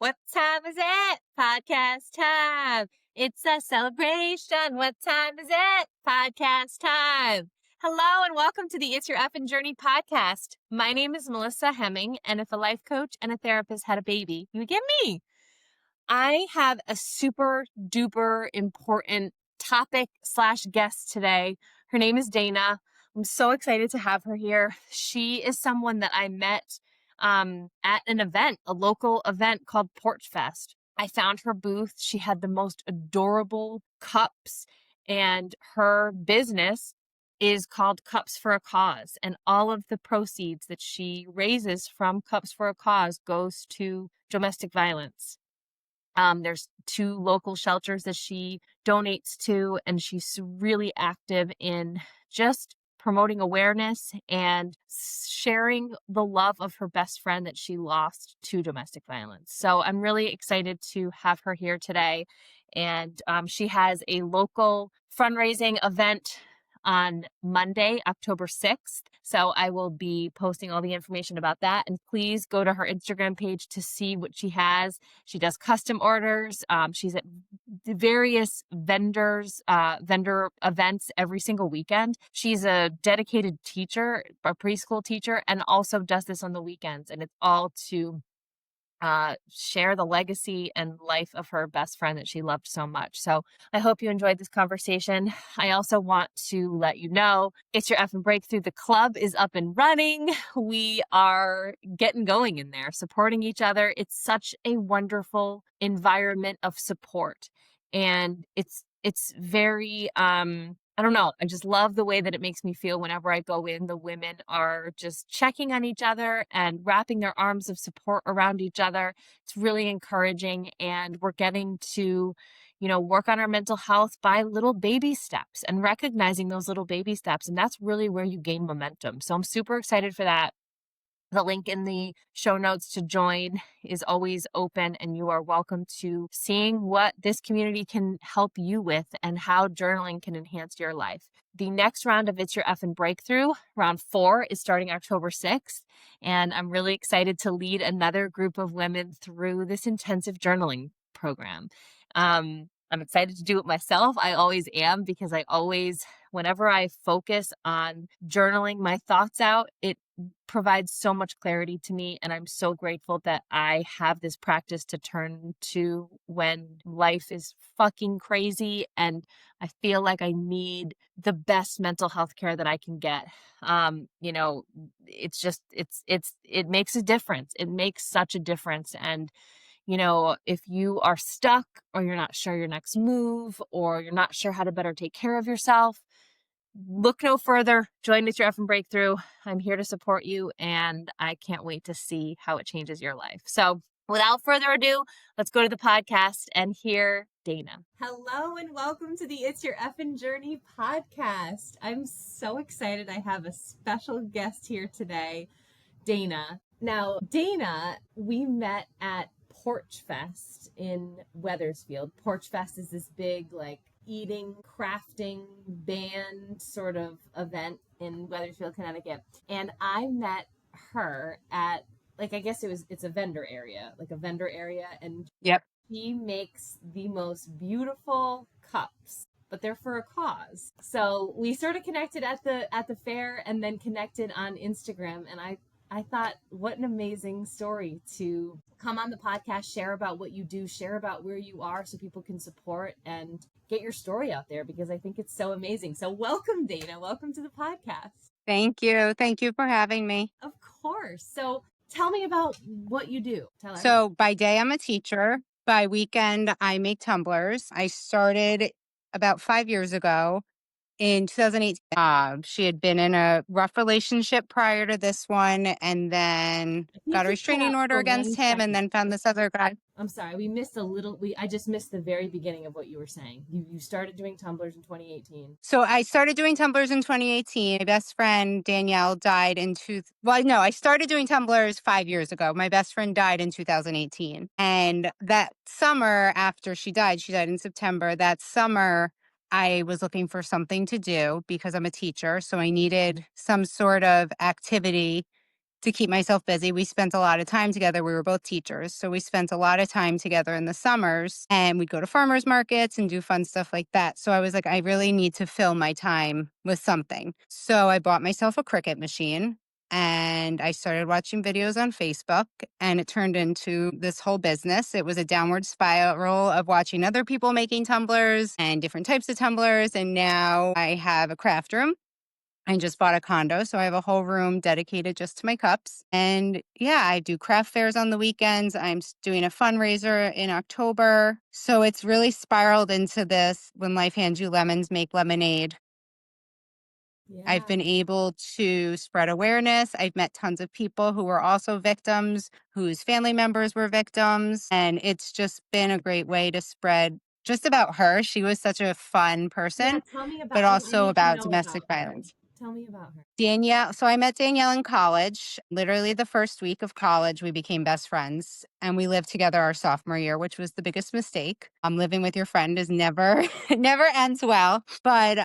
What time is it? Podcast time. It's a celebration. What time is it? Podcast time. Hello and welcome to the It's Your Effin' Journey podcast. My name is Melissa Hemming, and if a life coach and a therapist had a baby, you would get me. I have a super duper important topic / guest today. Her name is Dana. I'm so excited to have her here. She is someone that I met at an event, a local event called Porch Fest. I found her booth. She had the most adorable cups, and her business is called Cups for a Cause. And all of the proceeds that she raises from Cups for a Cause goes to domestic violence. There's 2 local shelters that she donates to, and she's really active in just promoting awareness and sharing the love of her best friend that she lost to domestic violence. So I'm really excited to have her here today. And she has a local fundraising event on Monday, October 6th. So I will be posting all the information about that. And please go to her Instagram page to see what she has. She does custom orders. She's at various vendor events every single weekend. She's a dedicated teacher, a preschool teacher, and also does this on the weekends. And it's all to share the legacy and life of her best friend that she loved so much. So I hope you enjoyed this conversation. I also want to let you know, It's Your Effin' Breakthrough. The club is up and running. We are getting going in there, supporting each other. It's such a wonderful environment of support. And it's very, I don't know. I just love the way that it makes me feel whenever I go in. The women are just checking on each other and wrapping their arms of support around each other. It's really encouraging. And we're getting to, work on our mental health by little baby steps and recognizing those little baby steps. And that's really where you gain momentum. So I'm super excited for that. The link in the show notes to join is always open, and you are welcome to seeing what this community can help you with and how journaling can enhance your life. The next round of It's Your Effin' Breakthrough, round 4, is starting October 6th, and I'm really excited to lead another group of women through this intensive journaling program. I'm excited to do it myself. I always am, because whenever I focus on journaling my thoughts out, it provides so much clarity to me. And I'm so grateful that I have this practice to turn to when life is fucking crazy and I feel like I need the best mental health care that I can get. It makes a difference. It makes such a difference. And if you are stuck or you're not sure your next move or you're not sure how to better take care of yourself, look no further. Join It's Your Effin' Breakthrough. I'm here to support you, and I can't wait to see how it changes your life. So without further ado, let's go to the podcast and hear Dana. Hello and welcome to the It's Your Effin' Journey podcast. I'm so excited. I have a special guest here today, Dana. Now, Dana, we met at Porch Fest in Wethersfield. Porch Fest is this big, eating, crafting, band sort of event in Wethersfield, Connecticut. And I met her at, it's a vendor area, And Yep. she makes the most beautiful cups, but they're for a cause. So we sort of connected at the fair and then connected on Instagram. And I thought, what an amazing story to come on the podcast, share about what you do, share about where you are so people can support and get your story out there, because I think it's so amazing. So welcome, Dana. Welcome to the podcast. Thank you. Thank you for having me. Of course. So tell me about what you do. So by day, I'm a teacher. By weekend, I make tumblers. I started about 5 years ago. In 2018, she had been in a rough relationship prior to this one, and then got a restraining order against him, and then found this other guy. I'm sorry, I just missed the very beginning of what you were saying. You started doing tumblers in 2018. So I started doing tumblers in 2018. My best friend, Danielle, died I started doing tumblers 5 years ago. My best friend died in 2018. And that summer after she died in September, that summer, I was looking for something to do because I'm a teacher. So I needed some sort of activity to keep myself busy. We spent a lot of time together. We were both teachers. So we spent a lot of time together in the summers, and we'd go to farmers markets and do fun stuff like that. So I was like, I really need to fill my time with something. So I bought myself a Cricut machine and I started watching videos on Facebook, and it turned into this whole business. It was a downward spiral of watching other people making tumblers and different types of tumblers. And now I have a craft room. I just bought a condo, so I have a whole room dedicated just to my cups. And yeah, I do craft fairs on the weekends. Doing a fundraiser in October. So it's really spiraled into this when life hands you lemons, make lemonade. I've Yeah. been able to spread awareness. I've met tons of people who were also victims, whose family members were victims. And it's just been a great way to spread just about her. She was such a fun Yeah, person, tell me about but I also need to about know domestic about her. violence. Tell me about her. Danielle. So I met Danielle in college. Literally the first week of college, we became best friends and we lived together our sophomore year, which was the biggest mistake. Living with your friend is never, it never ends well. But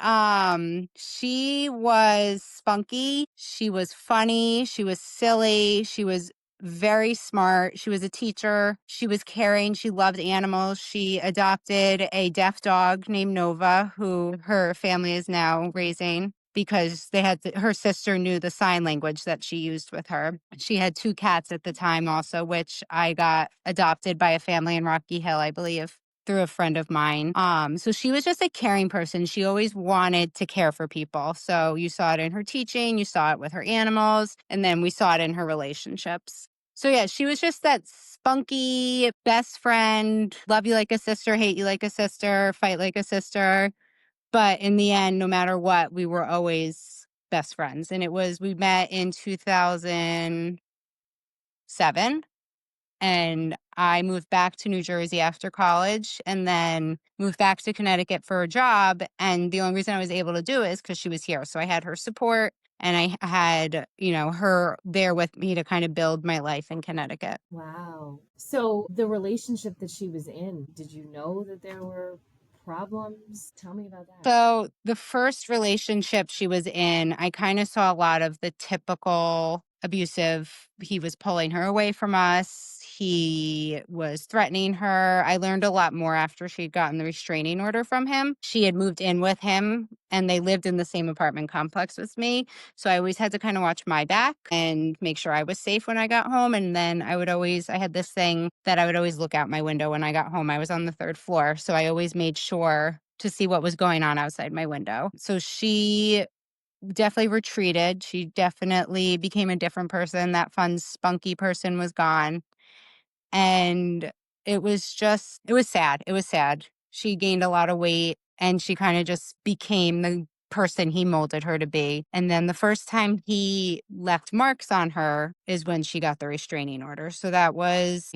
she was spunky. She was funny. She was silly. She was very smart. She was a teacher. She was caring. She loved animals. She adopted a deaf dog named Nova, who her family is now raising because her sister knew the sign language that she used with her. She had 2 cats at the time also, which I got adopted by a family in Rocky Hill, I believe, through a friend of mine. So she was just a caring person. She always wanted to care for people. So you saw it in her teaching, you saw it with her animals, and then we saw it in her relationships. So yeah, she was just that spunky best friend, love you like a sister, hate you like a sister, fight like a sister. But in the end, no matter what, we were always best friends. And we met in 2007, and I moved back to New Jersey after college and then moved back to Connecticut for a job. And the only reason I was able to do it is because she was here. So I had her support and I had, her there with me to kind of build my life in Connecticut. Wow. So the relationship that she was in, did you know that there were problems? Tell me about that. So the first relationship she was in, I kind of saw a lot of the typical abusive. He was pulling her away from us. He was threatening her. I learned a lot more after she'd gotten the restraining order from him. She had moved in with him and they lived in the same apartment complex with me. So I always had to kind of watch my back and make sure I was safe when I got home. And then I had this thing that I would always look out my window when I got home. I was on the 3rd floor. So I always made sure to see what was going on outside my window. So she definitely retreated. She definitely became a different person. That fun, spunky person was gone. And it was sad. It was sad. She gained a lot of weight and she kind of just became the person he molded her to be. And then the first time he left marks on her is when she got the restraining order. So I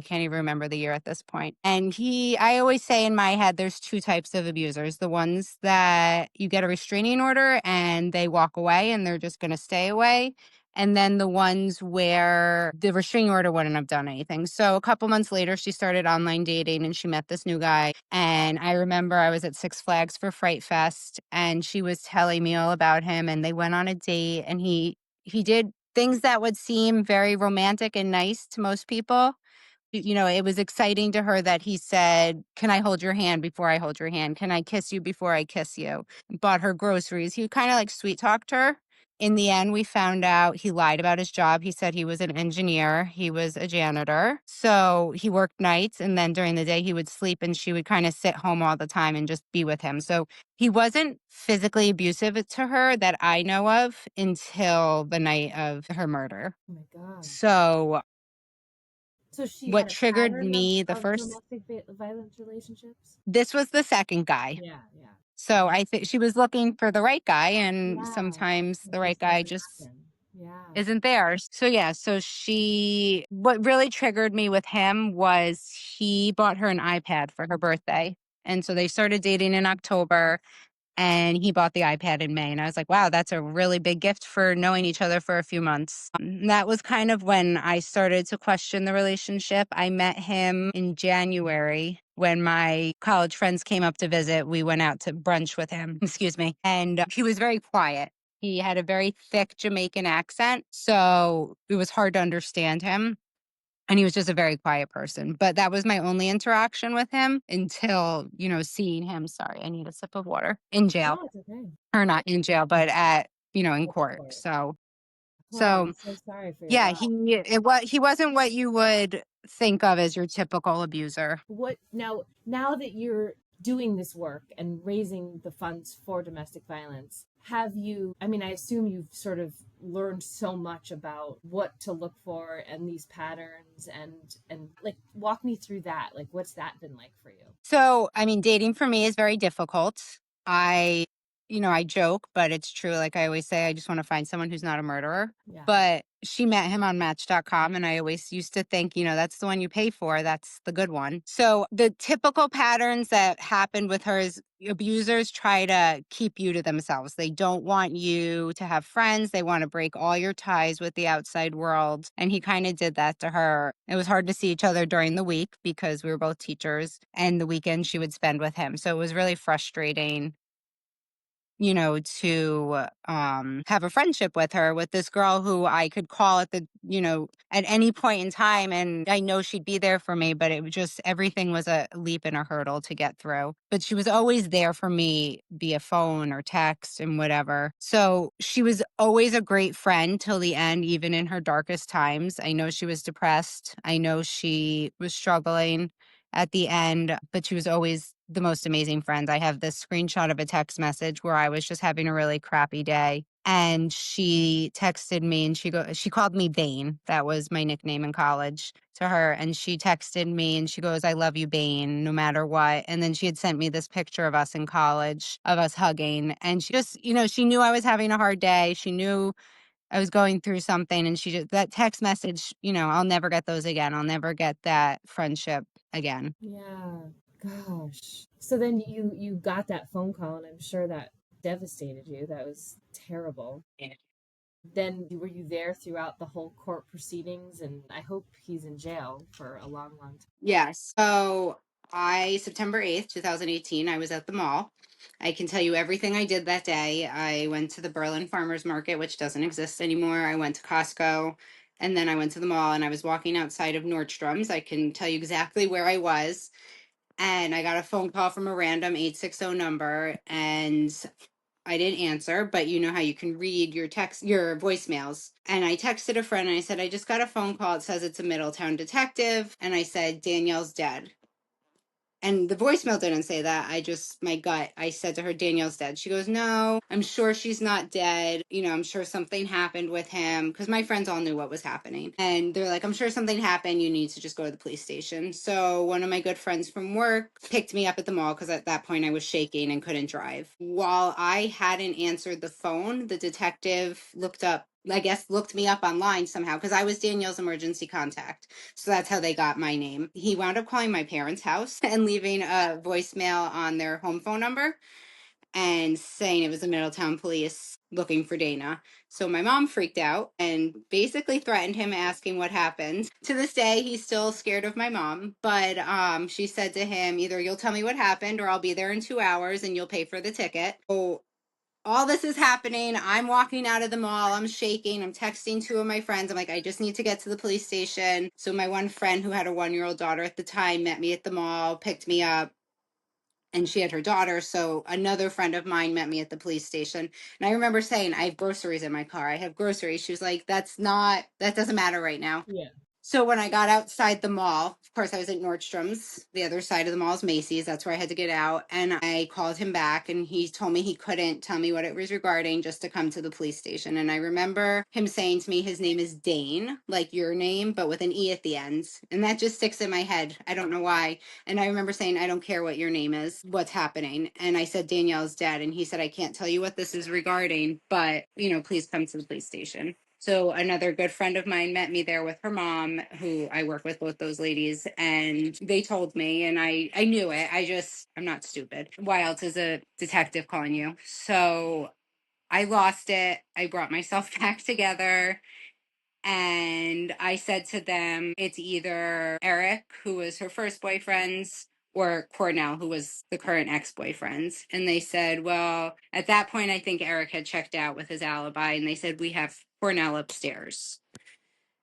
can't even remember the year at this point. And I always say in my head, there's 2 types of abusers: the ones that you get a restraining order and they walk away and they're just going to stay away, and then the ones where the restraining order wouldn't have done anything. So a couple months later, she started online dating and she met this new guy. And I remember I was at Six Flags for Fright Fest and she was telling me all about him, and they went on a date and he did things that would seem very romantic and nice to most people. It was exciting to her that he said, "Can I hold your hand before I hold your hand? Can I kiss you before I kiss you?" Bought her groceries. He kind of like sweet talked her. In the end, we found out he lied about his job. He said he was an engineer, he was a janitor. So he worked nights, and then during the day, he would sleep, and she would kind of sit home all the time and just be with him. So he wasn't physically abusive to her that I know of until the night of her murder. Oh my God. So So she what had a triggered pattern of, me the of first domestic violence relationships? this was the second guy. Yeah, yeah. So I think she was looking for the right guy, and Yeah. sometimes It the right just guy doesn't just happen. Yeah. isn't there. So yeah, what really triggered me with him was he bought her an iPad for her birthday. And so they started dating in October and he bought the iPad in May. And I was like, wow, that's a really big gift for knowing each other for a few months. That was kind of when I started to question the relationship. I met him in January when my college friends came up to visit. We went out to brunch with him, excuse me. And he was very quiet. He had a very thick Jamaican accent, so it was hard to understand him. And he was just a very quiet person. But that was my only interaction with him until, seeing him. Sorry, I need a sip of water in jail, No, it's okay. or not in jail, but in At the court. court. Oh, So I'm so sorry for your yeah, loss. he wasn't what you would think of as your typical abuser. What now that you're doing this work and raising the funds for domestic violence, have you, I mean, I assume you've sort of learned so much about what to look for and these patterns and like walk me through that. Like what's that been like for you? So, I mean, dating for me is very difficult. I, I joke, but it's true. Like I always say, I just want to find someone who's not a murderer. Yeah. But she met him on Match.com, and I always used to think, that's the one you pay for. That's the good one. So the typical patterns that happened with her is abusers try to keep you to themselves. They don't want you to have friends. They want to break all your ties with the outside world. And he kind of did that to her. It was hard to see each other during the week because we were both teachers, and the weekend she would spend with him. So it was really frustrating, to have a friendship with her, with this girl who I could call at any point in time. And I know she'd be there for me, but it was just everything was a leap and a hurdle to get through. But she was always there for me via phone or text and whatever. So she was always a great friend till the end, even in her darkest times. I know she was depressed. I know she was struggling at the end, but she was always the most amazing friend. I have this screenshot of a text message where I was just having a really crappy day. And she texted me and she called me Bane. That was my nickname in college to her. And she texted me and she goes, "I love you, Bane, no matter what." And then she had sent me this picture of us in college, of us hugging. And she just, she knew I was having a hard day. She knew I was going through something, and that text message, I'll never get those again. I'll never get that friendship again. Yeah. Gosh. So then you got that phone call and I'm sure that devastated you. That was terrible. Yeah. Then were you there throughout the whole court proceedings? And I hope he's in jail for a long, long time. Yes. So September 8th, 2018, I was at the mall. I can tell you everything I did that day. I went to the Berlin Farmers Market, which doesn't exist anymore. I went to Costco, and then I went to the mall, and I was walking outside of Nordstrom's. I can tell you exactly where I was. And I got a phone call from a random 860 number, and I didn't answer, but you know how you can read your voicemails. And I texted a friend and I said, "I just got a phone call. It says it's a Middletown detective." And I said, "Danielle's dead." And the voicemail didn't say that. My gut, I said to her, "Danielle's dead." She goes, "No, I'm sure she's not dead. I'm sure something happened with him." Because my friends all knew what was happening. And they're like, "I'm sure something happened. You need to just go to the police station." So one of my good friends from work picked me up at the mall because at that point I was shaking and couldn't drive. While I hadn't answered the phone, the detective looked me up online somehow because I was Danielle's emergency contact. So that's how they got my name. He wound up calling my parents' house and leaving a voicemail on their home phone number and saying it was the Middletown police looking for Dana. So my mom freaked out and basically threatened him, asking what happened. To this day, he's still scared of my mom, but she said to him, "Either you'll tell me what happened or I'll be there in 2 hours and you'll pay for the ticket." So all this is happening. I'm walking out of the mall. I'm shaking. I'm texting two of my friends. I'm like, "I just need to get to the police station." So my one friend who had a 1-year-old daughter at the time met me at the mall, picked me up, and she had her daughter. So another friend of mine met me at the police station. And I remember saying, "I have groceries in my car. I have groceries." She was like, that doesn't matter right now." Yeah. So when I got outside the mall, of course, I was at Nordstrom's. The other side of the mall is Macy's. That's where I had to get out. And I called him back and he told me he couldn't tell me what it was regarding, just to come to the police station. And I remember him saying to me, his name is Dane, like your name, but with an E at the end. And that just sticks in my head. I don't know why. And I remember saying, "I don't care what your name is, what's happening." And I said, "Danielle's dead." And he said, "I can't tell you what this is regarding, but, please come to the police station." So another good friend of mine met me there with her mom, who I work with, both those ladies, and they told me, and I knew it. I'm not stupid. Why else is a detective calling you? So I lost it. I brought myself back together. And I said to them, it's either Eric, who was her first boyfriend's, or Cornell, who was the current ex-boyfriend. And they said, well, at that point, I think Eric had checked out with his alibi, and they said, we have Cornell upstairs.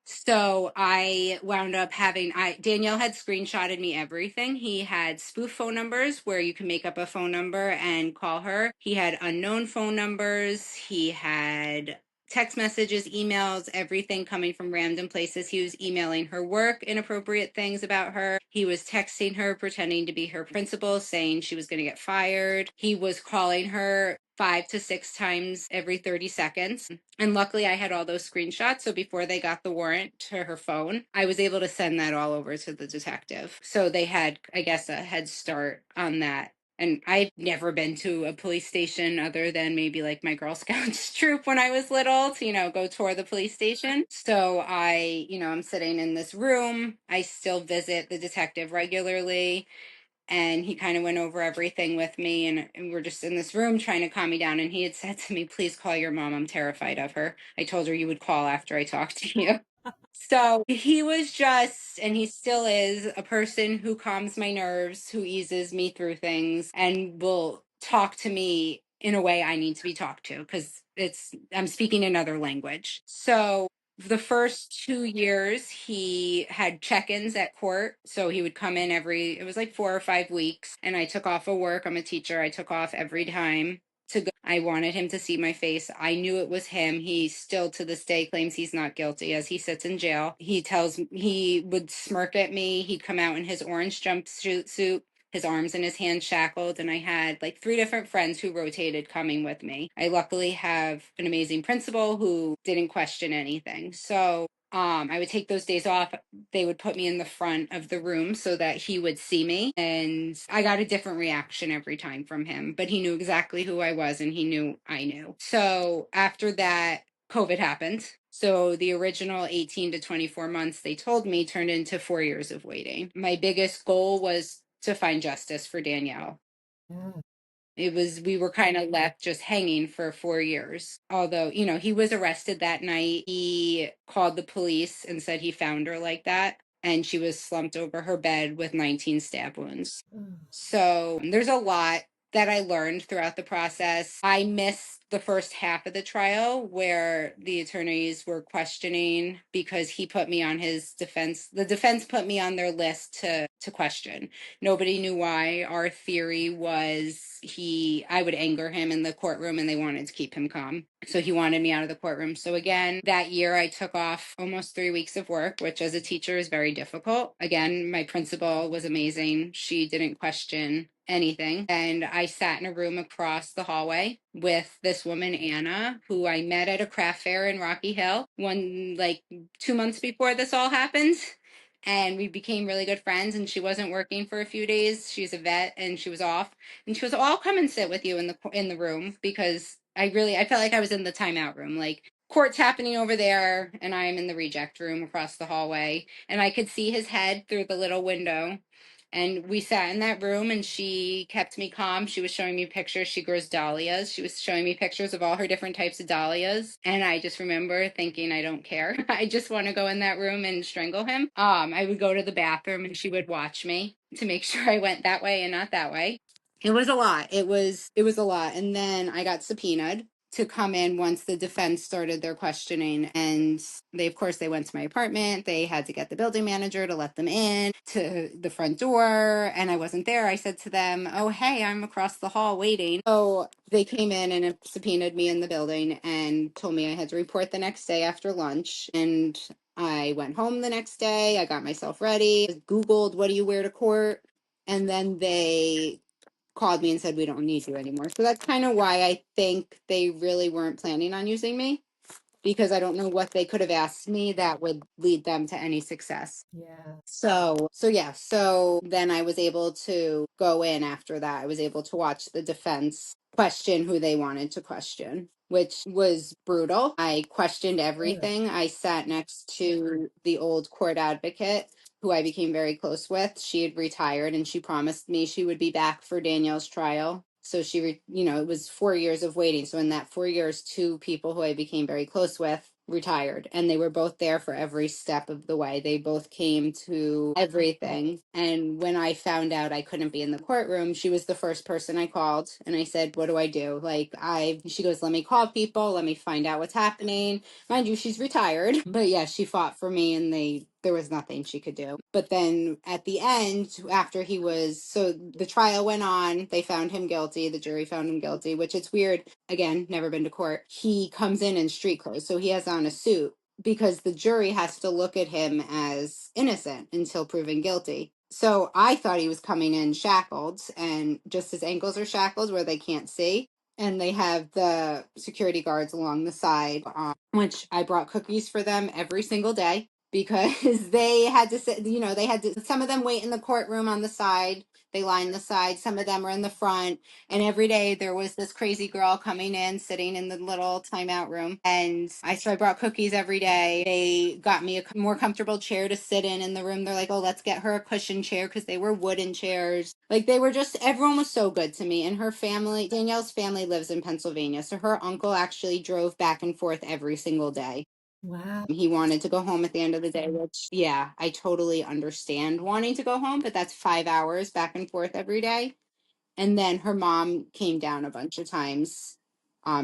So I wound up having Danielle had screenshotted me everything. He had spoof phone numbers where you can make up a phone number and call her. He had unknown phone numbers. He had text messages, emails, everything coming from random places. He was emailing her work, inappropriate things about her. He was texting her, pretending to be her principal, saying she was going to get fired. He was calling her 5 to 6 times every 30 seconds. And luckily, I had all those screenshots. So before they got the warrant to her phone, I was able to send that all over to the detective. So they had, I guess, a head start on that. And I've never been to a police station other than maybe like my Girl Scouts troop when I was little to, go tour the police station. So I'm sitting in this room. I still visit the detective regularly, and he kind of went over everything with me, and we were just in this room trying to calm me down, and he had said to me, please call your mom, I'm terrified of her. I told her you would call after I talked to you. So he was just, and he still is, a person who calms my nerves, who eases me through things, and will talk to me in a way I need to be talked to, because I'm speaking another language. So the first 2 years, he had check-ins at court. So he would come in it was like 4 or 5 weeks, and I took off of work. I'm a teacher. I took off every time to go. I wanted him to see my face. I knew it was him. He still to this day claims he's not guilty as he sits in jail. He would smirk at me. He'd come out in his orange jumpsuit suit, his arms and his hands shackled, and I had like 3 different friends who rotated coming with me. I luckily have an amazing principal who didn't question anything. So I would take those days off. They would put me in the front of the room so that he would see me. And I got a different reaction every time from him, but he knew exactly who I was and he knew I knew. So after that, COVID happened. So the original 18 to 24 months they told me turned into 4 years of waiting. My biggest goal was to find justice for Danielle. We were kind of left just hanging for 4 years. Although, he was arrested that night. He called the police and said he found her like that. And she was slumped over her bed with 19 stab wounds. So there's a lot that I learned throughout the process. I missed the first half of the trial where the attorneys were questioning because he put me on his defense. The defense put me on their list to question. Nobody knew why. Our theory was I would anger him in the courtroom and they wanted to keep him calm. So he wanted me out of the courtroom. So again, that year I took off almost 3 weeks of work, which as a teacher is very difficult. Again, my principal was amazing. She didn't question anything. And I sat in a room across the hallway with this woman, Anna, who I met at a craft fair in Rocky Hill 2 months before this all happened. And we became really good friends, and she wasn't working for a few days. She's a vet and she was off, and she was, "I'll come and sit with you in the room," because I felt like I was in the timeout room. Like, court's happening over there and I'm in the reject room across the hallway, and I could see his head through the little window. And we sat in that room and she kept me calm. She was showing me pictures. She grows dahlias. She was showing me pictures of all her different types of dahlias. And I just remember thinking, I don't care. I just want to go in that room and strangle him. I would go to the bathroom and she would watch me to make sure I went that way and not that way. It was a lot. It was a lot. And then I got subpoenaed to come in once the defense started their questioning, and of course they went to my apartment. They had to get the building manager to let them in to the front door, and I wasn't there. I said to them, "Oh, hey, I'm across the hall waiting." So they came in and subpoenaed me in the building and told me I had to report the next day after lunch. And I went home the next day. I got myself ready, Googled, "What do you wear to court?" And then they called me and said, "We don't need you anymore." So that's kind of why I think they really weren't planning on using me, because I don't know what they could have asked me that would lead them to any success. Yeah. So then I was able to go in after that. I was able to watch the defense question who they wanted to question, which was brutal. I questioned everything. I sat next to the old court advocate who I became very close with. She had retired and she promised me she would be back for Danielle's trial. So it was 4 years of waiting. So in that 4 years, 2 people who I became very close with retired, and they were both there for every step of the way. They both came to everything. And when I found out I couldn't be in the courtroom, she was the first person I called, and I said, "What do I do?" She goes, "Let me call people, let me find out what's happening." Mind you, she's retired, but yeah, she fought for me, and there was nothing she could do. But then at the end, after the trial went on, they found him guilty. The jury found him guilty, which it's weird. Again, never been to court. He comes in street clothes, so he has on a suit because the jury has to look at him as innocent until proven guilty. So I thought he was coming in shackled, and just his ankles are shackled where they can't see. And they have the security guards along the side, which I brought cookies for them every single day because they had to sit, some of them wait in the courtroom on the side. They line the side. Some of them are in the front. And every day there was this crazy girl coming in, sitting in the little timeout room. So I brought cookies every day. They got me a more comfortable chair to sit in the room. They're like, "Oh, let's get her a cushion chair," because they were wooden chairs. Like, everyone was so good to me. And her family, Danielle's family lives in Pennsylvania. So her uncle actually drove back and forth every single day. Wow. He wanted to go home at the end of the day, which, yeah, I totally understand wanting to go home, but that's 5 hours back and forth every day. And then her mom came down a bunch of times.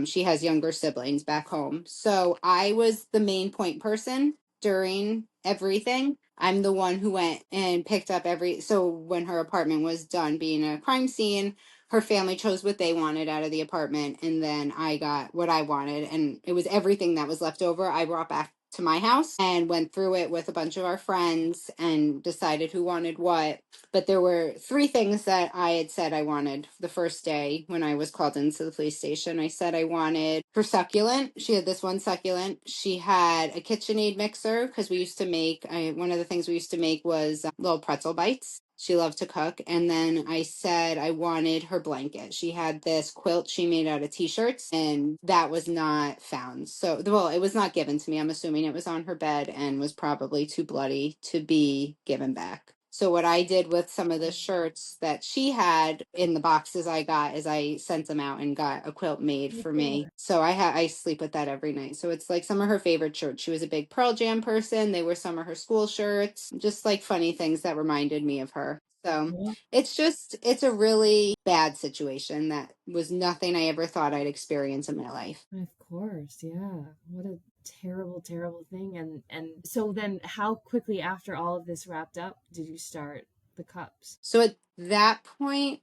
She has younger siblings back home. So I was the main point person during everything. I'm the one who went and picked up so when her apartment was done being a crime scene, her family chose what they wanted out of the apartment. And then I got what I wanted. And it was everything that was left over I brought back to my house and went through it with a bunch of our friends and decided who wanted what. But there were three things that I had said I wanted the first day when I was called into the police station. I said I wanted her succulent. She had this one succulent. She had a KitchenAid mixer because we used to one of the things we used to make was little pretzel bites. She loved to cook. And then I said I wanted her blanket. She had this quilt she made out of t-shirts, and that was not found. So, well, it was not given to me. I'm assuming it was on her bed and was probably too bloody to be given back. So what I did with some of the shirts that she had in the boxes I got is I sent them out and got a quilt made for me. So I sleep with that every night. So it's like some of her favorite shirts. She was a big Pearl Jam person. They were some of her school shirts, just like funny things that reminded me of her. So it's a really bad situation that was nothing I ever thought I'd experience in my life. Of course, yeah. What a terrible, terrible thing. And so then how quickly after all of this wrapped up did you start the cups? So at that point,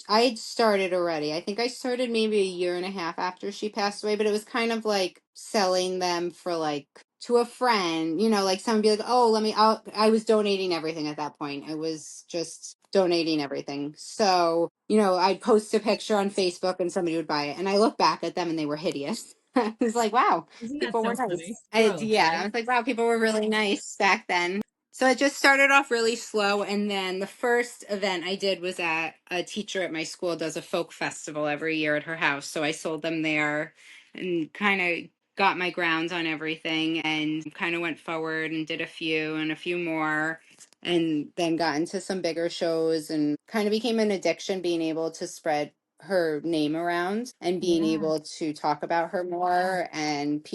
I had started already. I think I started maybe a year and a half after she passed away, but it was kind of like selling them for like to a friend, like someone be like, "Oh, I was donating everything at that point. I was just donating everything." So, I'd post a picture on Facebook and somebody would buy it. And I look back at them and they were hideous. I was like, wow, Isn't that people were so funny? nice. Gross, Yeah, I right? was like, wow, people were really nice back then. So it just started off really slow. And then the first event I did was at a teacher at my school does a folk festival every year at her house. So I sold them there and kind of got my grounds on everything and kind of went forward and did a few more. And then got into some bigger shows and kind of became an addiction being able to spread her name around and being Yeah. able to talk about her more. And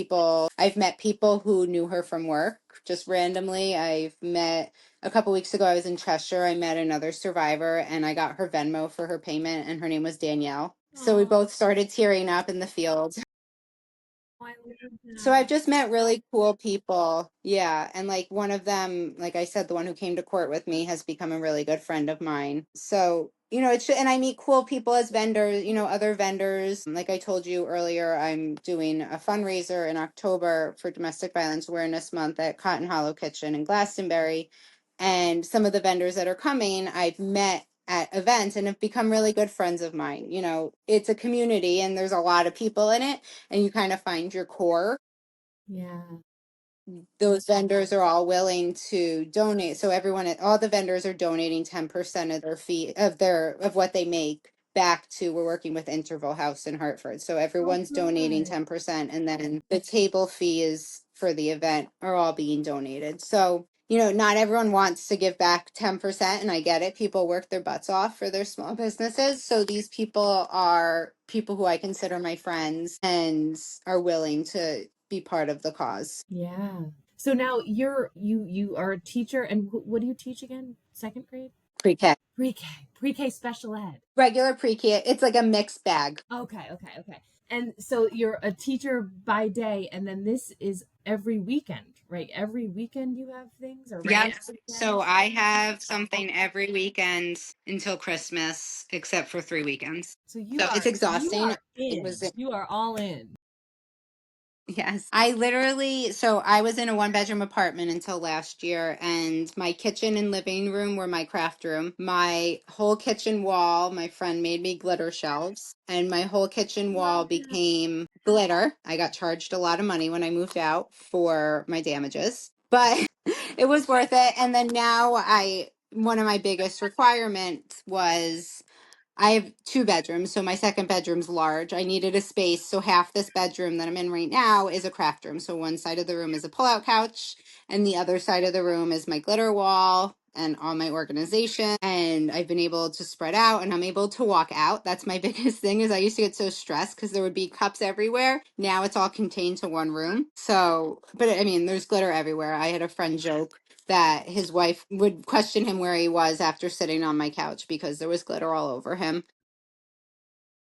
I've met people who knew her from work just randomly. I've met a couple weeks ago, I was in Cheshire. I met another survivor and I got her Venmo for her payment, and her name was Danielle. So we Oh, both started tearing up in the field. I love So I've that. just met really cool people. Yeah. And like one of them, like I said, the one who came to court with me has become a really good friend of mine. So, and I meet cool people as vendors, other vendors. Like I told you earlier, I'm doing a fundraiser in October for Domestic Violence Awareness Month at Cotton Hollow Kitchen in Glastonbury. And some of the vendors that are coming, I've met at events and have become really good friends of mine. It's a community and there's a lot of people in it, and you kind of find your core. Yeah. Those vendors are all willing to donate. So all the vendors are donating 10% of their fee of what they make back to, we're working with Interval House in Hartford. So Oh, everyone's donating good. 10%, and then the table fees for the event are all being donated. So, not everyone wants to give back 10%, and I get it. People work their butts off for their small businesses. So these people are people who I consider my friends and are willing to be part of the cause. Yeah. So now you are a teacher, and what do you teach again? Second grade? Pre-K. Pre-K. Pre-K special ed. Regular pre-K. It's like a mixed bag. Okay, okay, okay. And so you're a teacher by day, and then this is every weekend, right? Every weekend you have things, or Yep. most So weekends? I have something every weekend until Christmas, except for 3 weekends. So So it's you exhausting. are It was in. You are all in. Yes. I literally, so I was in a one bedroom apartment until last year, and my kitchen and living room were my craft room. My whole kitchen wall, my friend made me glitter shelves, and my whole kitchen wall Love that. became glitter. I got charged a lot of money when I moved out for my damages, but it was worth it. And then now one of my biggest requirements was I have 2 bedrooms, so my second bedroom's large. I needed a space, so half this bedroom that I'm in right now is a craft room. So one side of the room is a pull-out couch, and the other side of the room is my glitter wall and all my organization. And I've been able to spread out, and I'm able to walk out. That's my biggest thing is I used to get so stressed because there would be cups everywhere. Now it's all contained to one room. So, but I mean, there's glitter everywhere. I had a friend joke that his wife would question him where he was after sitting on my couch because there was glitter all over him. And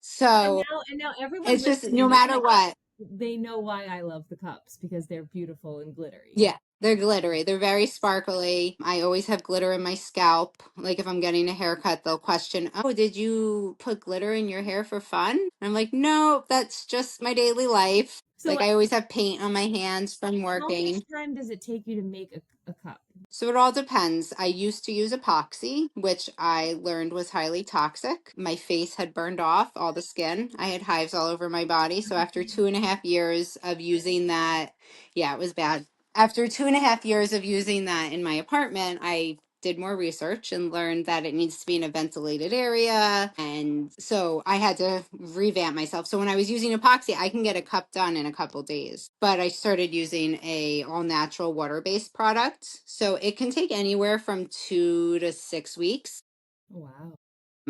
So now everyone it's just no listening, matter what. they know why I love the cups because they're beautiful and glittery. Yeah, they're glittery. They're very sparkly. I always have glitter in my scalp. Like if I'm getting a haircut, they'll question, "Oh, did you put glitter in your hair for fun?" And I'm like, "No, that's just my daily life." So Like I always have paint on my hands from how much working. time does it take you to make a cup? So it all depends. I used to use epoxy, which I learned was highly toxic. My face had burned off all the skin. I had hives all over my body. So after 2.5 years of using that, yeah, it was bad. After 2.5 years of using that in my apartment, I did more research and learned that it needs to be in a ventilated area. And so I had to revamp myself. So when I was using epoxy, I can get a cup done in a couple days. But I started using a all natural water-based product. So it can take anywhere from 2 to 6 weeks. Wow.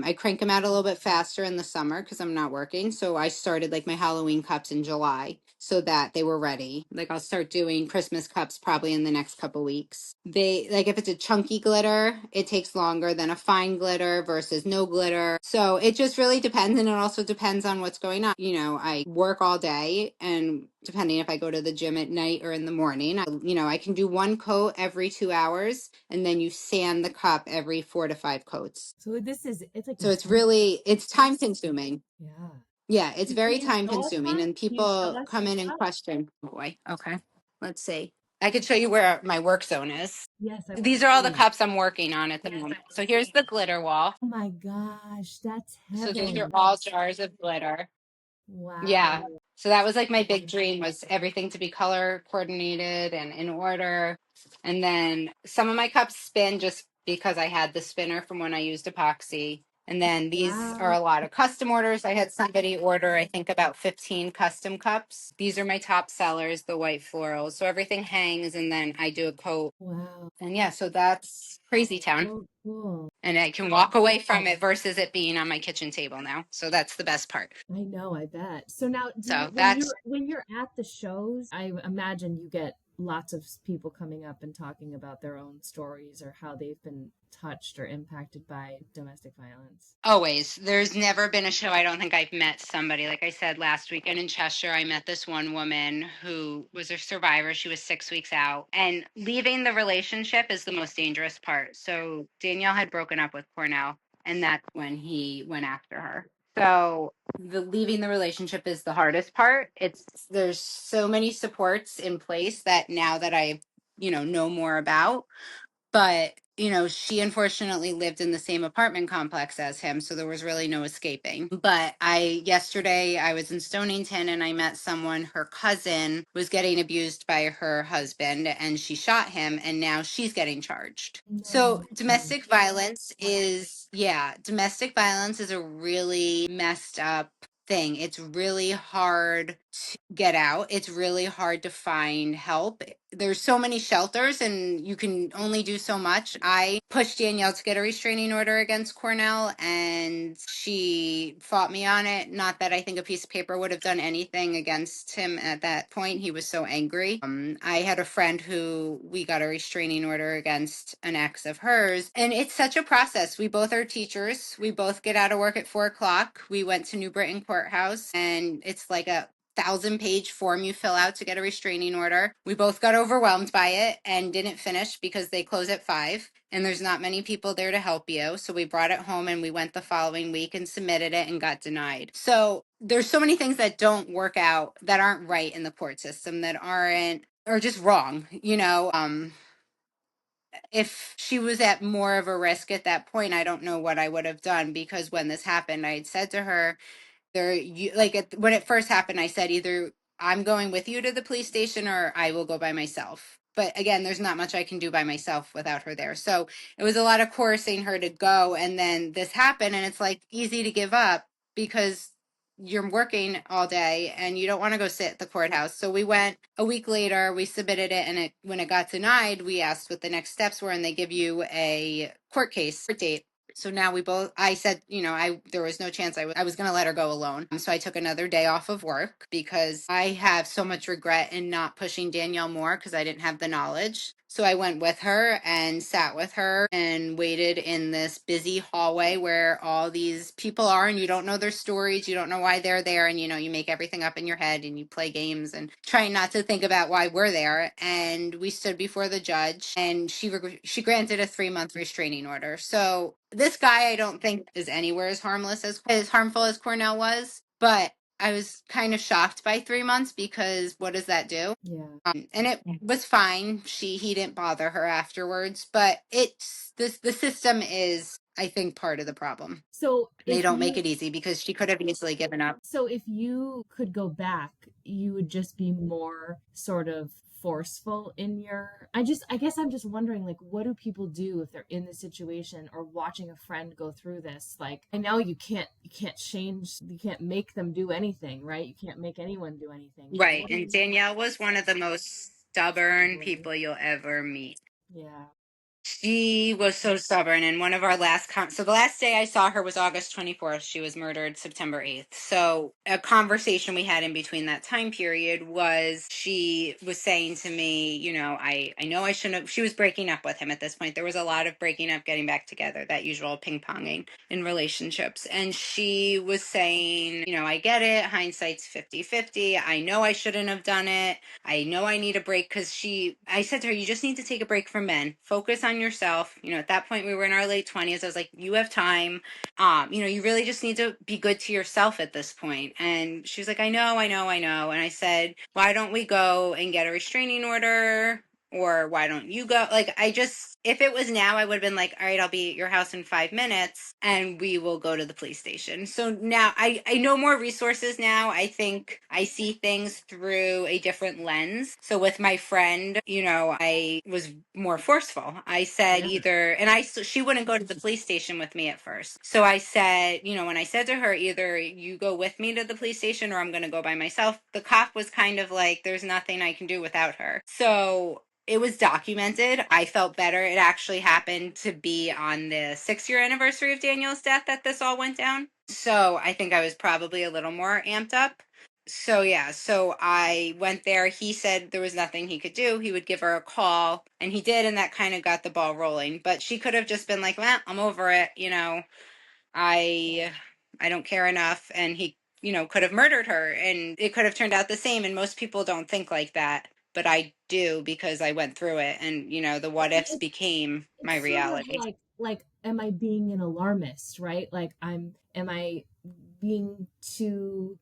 I crank them out a little bit faster in the summer because I'm not working. So I started like my Halloween cups in July so that they were ready. Like I'll start doing Christmas cups probably in the next couple weeks. They like if it's a chunky glitter, it takes longer than a fine glitter versus no glitter. So it just really depends. And it also depends on what's going on. I work all day and depending if I go to the gym at night or in the morning, I can do one coat every 2 hours and then you sand the cup every 4 to 5 coats. So it's like So intense. it's time consuming. Yeah. Yeah, it's Can very you time show us consuming one? and Can you show people us come your in and cup? question. Oh boy. Okay. Let's see. I could show you where my work zone is. Yes, I want These to are all the see. cups I'm working on at the moment. So here's the glitter wall. Oh my gosh, that's So these are heaven. all jars of glitter. Wow. Yeah. So that was like my big dream was everything to be color coordinated and in order. And then some of my cups spin just because I had the spinner from when I used epoxy. And then these are Wow. a lot of custom orders. I had somebody order, I think, about 15 custom cups. These are my top sellers, the white florals. So everything hangs and then I do a coat. Wow. And yeah, so that's crazy town. So cool. And I can walk away from it versus it being on my kitchen table now. So that's the best part. I know, I bet. So now do you So that's when you're at the shows, I imagine you get lots of people coming up and talking about their own stories or how they've been touched or impacted by domestic violence. always. There's never been a show I don't think I've met somebody. Like I said last weekend in Cheshire, I met this one woman who was a survivor. She was 6 weeks out. And leaving the relationship is the most dangerous part. So Danielle had broken up with Cornell, and that's when he went after her. So the leaving the relationship is the hardest part. There's so many supports in place that now that I, know more about, but she unfortunately lived in the same apartment complex as him, so there was really no escaping. But yesterday I was in Stonington and I met someone, her cousin was getting abused by her husband and she shot him and now she's getting charged. So No. domestic violence is a really messed up thing. It's really hard to get out. It's really hard to find help. there's so many shelters and you can only do so much. I pushed Danielle to get a restraining order against Cornell and she fought me on it. Not that I think a piece of paper would have done anything against him at that point. He was so angry. I had a friend who we got a restraining order against an ex of hers. And it's such a process. We both are teachers. We both get out of work at 4 o'clock. We went to New Britain Courthouse and it's like a 1,000-page form you fill out to get a restraining order. We both got overwhelmed by it and didn't finish because they close at 5 and there's not many people there to help you. So we brought it home and we went the following week and submitted it and got denied. So there's so many things that don't work out, that aren't right in the court system, that aren't, or just wrong, if she was at more of a risk at that point, I don't know what I would have done, because when this happened, I had said to her, when it first happened, I said either I'm going with you to the police station or I will go by myself. But again, there's not much I can do by myself without her there. So it was a lot of coercing her to go. And then this happened, and it's like easy to give up because you're working all day and you don't want to go sit at the courthouse. So we went a week later, we submitted it, and when it got denied, we asked what the next steps were, and they give you a court date. So now I said, there was no chance I was going to let her go alone. So I took another day off of work because I have so much regret in not pushing Danielle more because I didn't have the knowledge. So I went with her and sat with her and waited in this busy hallway where all these people are, and you don't know their stories. You don't know why they're there. And, you make everything up in your head and you play games and try not to think about why we're there. And we stood before the judge, and she granted a 3-month restraining order. So this guy, I don't think, is anywhere as harmful as Cornell was, but I was kind of shocked by 3 months because what does that do? Yeah. And it was fine. He didn't bother her afterwards, but the system is, I think, part of the problem. So They if don't make you it easy because she could have easily given up. so if you could go back, you would just be more sort of forceful in your I guess I'm just wondering, like, what do people do if they're in this situation or watching a friend go through this? Like, I know you can't change, you can't make them do anything, right? You can't make anyone do anything. But Right. what do And you Danielle was one of the most stubborn people you'll ever meet. Yeah. She was so stubborn. And one of our so the last day I saw her was August 24th. She was murdered September 8th. So a conversation we had in between that time period was, she was saying to me, I know I shouldn't have, she was breaking up with him at this point. There was a lot of breaking up, getting back together, that usual ping ponging in relationships. And she was saying, I get it. Hindsight's 50-50. I know I shouldn't have done it. I know I need a break, because I said to her, you just need to take a break from men. Focus on yourself. At that point, we were in our late 20s. I was like, you have time. You really just need to be good to yourself at this point. And she was like, I know, I know, I know. And I said, why don't we go and get a restraining order? Or why don't you go? Like, if it was now, I would have been like, all right, I'll be at your house in 5 minutes and we will go to the police station. So now I know more resources now. I think I see things through a different lens. So with my friend, I was more forceful. I said she wouldn't go to the police station with me at first. So I said, when I said to her, either you go with me to the police station or I'm going to go by myself, the cop was kind of like, there's nothing I can do without her. So it was documented. I felt better. It actually happened to be on the 6-year anniversary of Daniel's death that this all went down. So I think I was probably a little more amped up. So yeah, so I went there. He said there was nothing he could do. He would give her a call, and he did, and that kind of got the ball rolling. But she could have just been like, well, I'm over it. I I don't care enough. And he, could have murdered her, and it could have turned out the same. And most people don't think like that, but I do, because I went through it, and the what ifs became my It's sort of reality. like am I being an alarmist, right? Like, am I being too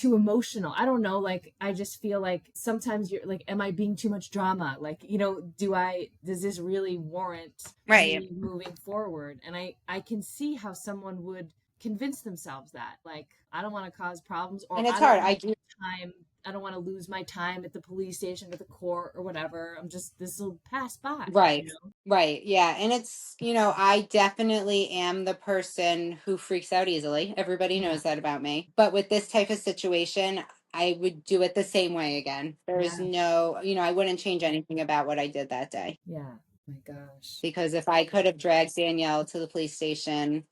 emotional? I don't know, like, I just feel like sometimes you're like, am I being too much drama? Like, does this really warrant Right. me moving forward? And I can see how someone would convince themselves that, like, I don't want to cause problems, or And it's hard. I do. I don't want to lose my time at the police station or the court or whatever. This will pass by, Right. Right. Yeah. And it's, I definitely am the person who freaks out easily. Everybody Yeah. knows that about me. But with this type of situation, I would do it the same way again. There's Yeah. no, I wouldn't change anything about what I did that day. Yeah. My gosh. Because if I could have dragged Danielle to the police station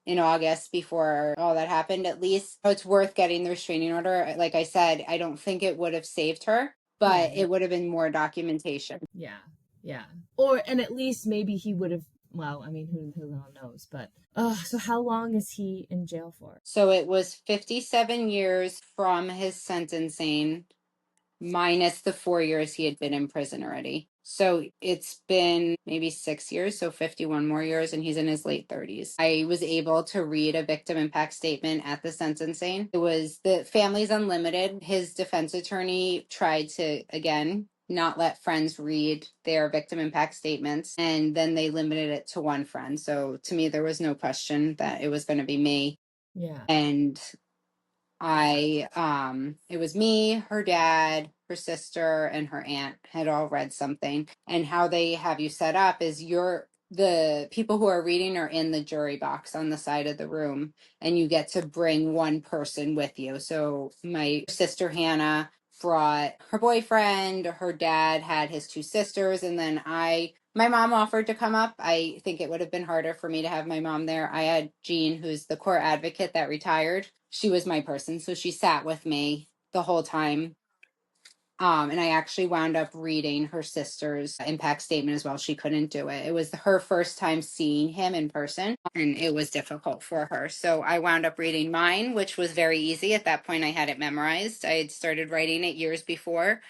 in August before all that happened, at least it's worth getting the restraining order. Like I said, I don't think it would have saved her, Yeah. but it would have been more documentation. Yeah. Yeah. Or and at least maybe he would have well, I mean who the hell knows, but so how long is he in jail for? So it was 57 years from his sentencing, minus the 4 years he had been in prison already. So it's been maybe 6 years, so 51 more years, and he's in his late 30s. I was able to read a victim impact statement at the sentencing. It was the Family's Unlimited. His defense attorney tried to, again, not let friends read their victim impact statements, and then they limited it to one friend. So to me, there was no question that it was going to be me. Yeah. And it was me, her dad, her sister, and her aunt had all read something. And how they have you set up is the people who are reading are in the jury box on the side of the room, and you get to bring one person with you. So my sister Hannah brought her boyfriend, her dad had his two sisters, and then my mom offered to come up. I think it would have been harder for me to have my mom there. I had Jean, who's the court advocate that retired. She was my person, so she sat with me the whole time. And I actually wound up reading her sister's impact statement as well. She couldn't do it. It was her first time seeing him in person, and it was difficult for her. So I wound up reading mine, which was very easy. At that point, I had it memorized. I had started writing it years before,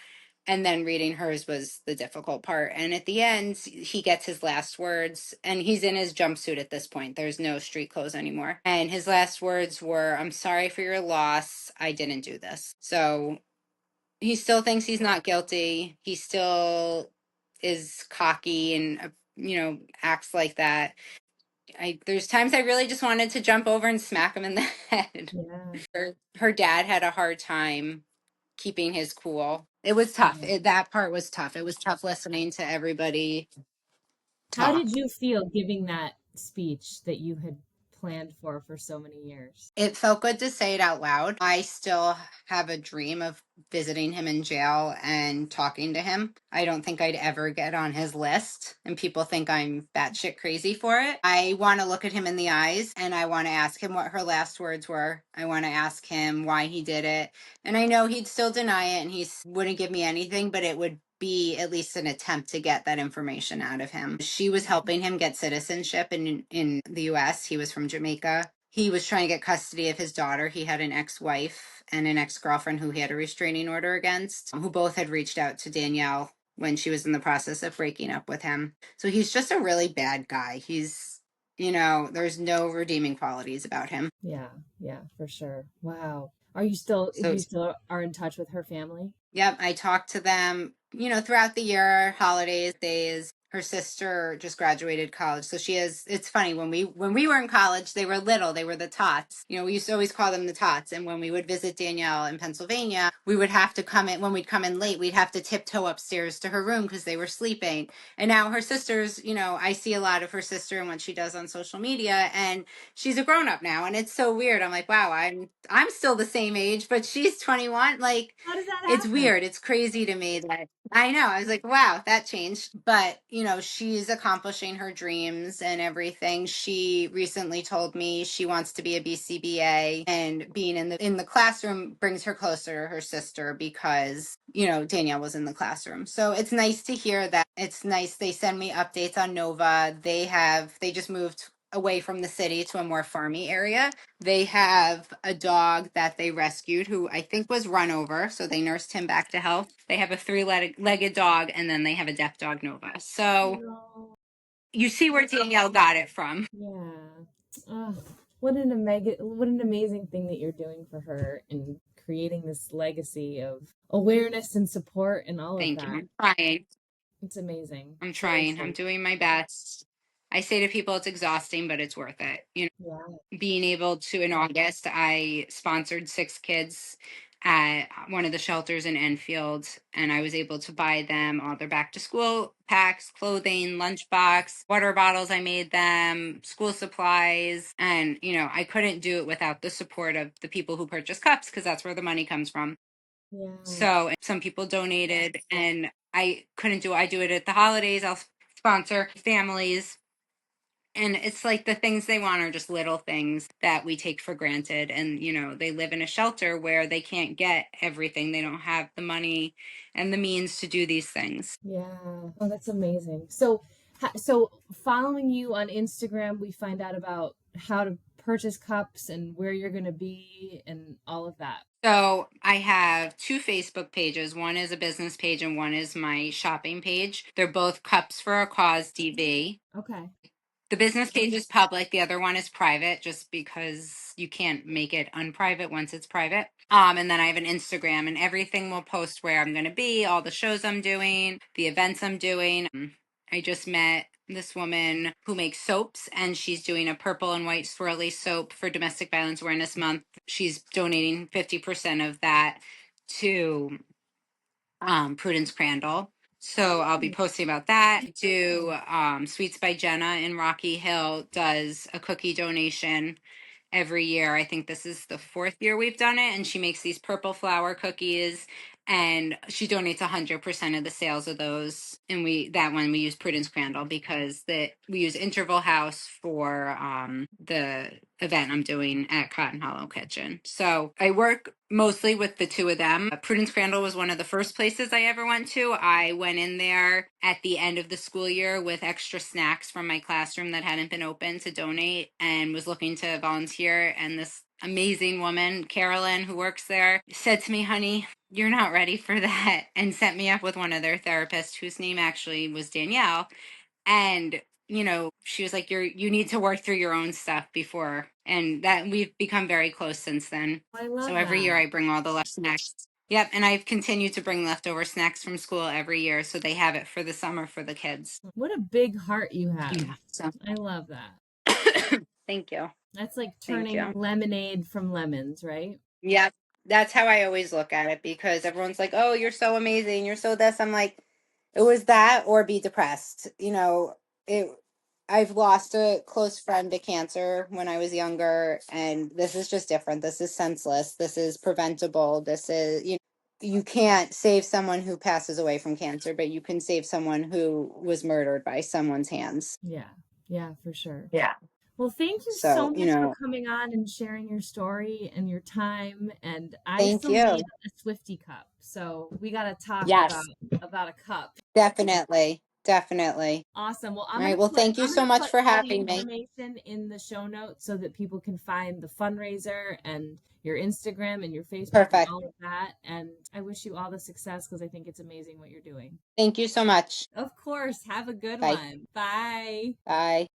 and then reading hers was the difficult part. And at the end, he gets his last words, and he's in his jumpsuit at this point. There's no street clothes anymore. And his last words were, "I'm sorry for your loss. I didn't do this." So he still thinks he's not guilty. He still is cocky and, acts like that. There's times I really just wanted to jump over and smack him in the head. Yeah. Her dad had a hard time keeping his cool. It was tough. Yeah. That part was tough. It was tough listening to everybody How talk. did you feel giving that speech that you had planned for so many years? It felt good to say it out loud. I still have a dream of visiting him in jail and talking to him. I don't think I'd ever get on his list, and people think I'm batshit crazy for it. I want to look at him in the eyes, and I want to ask him what her last words were. I want to ask him why he did it. And I know he'd still deny it, and wouldn't give me anything, but it would be at least an attempt to get that information out of him. She was helping him get citizenship in the US. He was from Jamaica. He was trying to get custody of his daughter. He had an ex-wife and an ex-girlfriend who he had a restraining order against, who both had reached out to Danielle when she was in the process of breaking up with him. So he's just a really bad guy. There's no redeeming qualities about him. Yeah, yeah, for sure. Wow. So You still are in touch with her family? yep, I talked to them, throughout the year, holidays, days. Her sister just graduated college. So it's funny, when we were in college, they were little, they were the tots. We used to always call them the tots. And when we would visit Danielle in Pennsylvania, we would have to come in when we'd come in late, we'd have to tiptoe upstairs to her room because they were sleeping. And now her sisters, I see a lot of her sister and what she does on social media, and she's a grown up now. And it's so weird. I'm like, wow, I'm still the same age, but she's 21. Like, How does that it's happen? weird. It's crazy to me that I know. I was like, wow, that changed. But, she's accomplishing her dreams and everything. She recently told me she wants to be a BCBA, and being in the classroom brings her closer to her sister because, Danielle was in the classroom. So it's nice to hear that. It's nice. They send me updates on Nova. They just moved away from the city to a more farmy area. They have a dog that they rescued who I think was run over, so they nursed him back to health. They have a three-legged dog, and then they have a deaf dog, Nova. So No. you see where Danielle got it from. Yeah. Oh, what an amazing thing that you're doing for her and creating this legacy of awareness and support and all of Thank you. that. I'm trying. It's amazing. I'm trying. I'm Seriously. doing my best. I say to people it's exhausting, but it's worth it. Yeah. Being able to, in August, I sponsored 6 kids at one of the shelters in Enfield, and I was able to buy them all their back to school packs, clothing, lunchbox, water bottles. I made them, school supplies, and I couldn't do it without the support of the people who purchase cups because that's where the money comes from. Yeah. So some people donated, and I couldn't do it. I do it at the holidays. I'll sponsor families. And it's like the things they want are just little things that we take for granted. And, they live in a shelter where they can't get everything. They don't have the money and the means to do these things. Yeah. Oh, that's amazing. So following you on Instagram, we find out about how to purchase cups and where you're going to be and all of that. So I have two Facebook pages. One is a business page and one is my shopping page. They're both Cups for a Cause DV. Okay. The business page is public. The other one is private, just because you can't make it unprivate once it's private. And then I have an Instagram, and everything will post where I'm going to be, all the shows I'm doing, the events I'm doing. I just met this woman who makes soaps, and she's doing a purple and white swirly soap for Domestic Violence Awareness Month. She's donating 50% of that to Prudence Crandall. So I'll be posting about that. Do Sweets by Jenna in Rocky Hill does a cookie donation every year. I think this is the fourth year we've done it, and she makes these purple flower cookies, and she donates 100% of the sales of those. And that one we use Prudence Crandall because we use Interval House for the event I'm doing at Cotton Hollow Kitchen. So I work mostly with the two of them. Prudence Crandall was one of the first places I ever went to. I went in there at the end of the school year with extra snacks from my classroom that hadn't been open to donate, and was looking to volunteer. And this amazing woman, Carolyn, who works there, said to me, "Honey, you're not ready for that," and set me up with one of their therapists whose name actually was Danielle. And she was like, you need to work through your own stuff before. And that we've become very close since then. I So love every year that. I bring all the left snacks. Yep, and I've continued to bring leftover snacks from school every year, so they have it for the summer for the kids. What a big heart you have. Yeah, so I love that. thank you. That's like Thank turning you. lemonade from lemons, right? Yep. That's how I always look at it, because everyone's like, "Oh, you're so amazing. You're so this." I'm like, it was that or be depressed. It I've lost a close friend to cancer when I was younger, and this is just different. This is senseless. This is preventable. This is, you can't save someone who passes away from cancer, but you can save someone who was murdered by someone's hands. Yeah. Yeah, for sure. Yeah. Well, thank you so So, much for coming on and sharing your story and your time. And I thank still you. need a Swifty cup, so we got to talk about Yes, a cup. definitely. Definitely. Awesome. Well, All right. Well, thank you I'm so gonna much put for all the having me. information in the show notes so that people can find the fundraiser and your Instagram and your Facebook and Perfect. all of that. And I wish you all the success because I think it's amazing what you're doing. Thank you so much. Of course. Have a good Bye. one. Bye. Bye.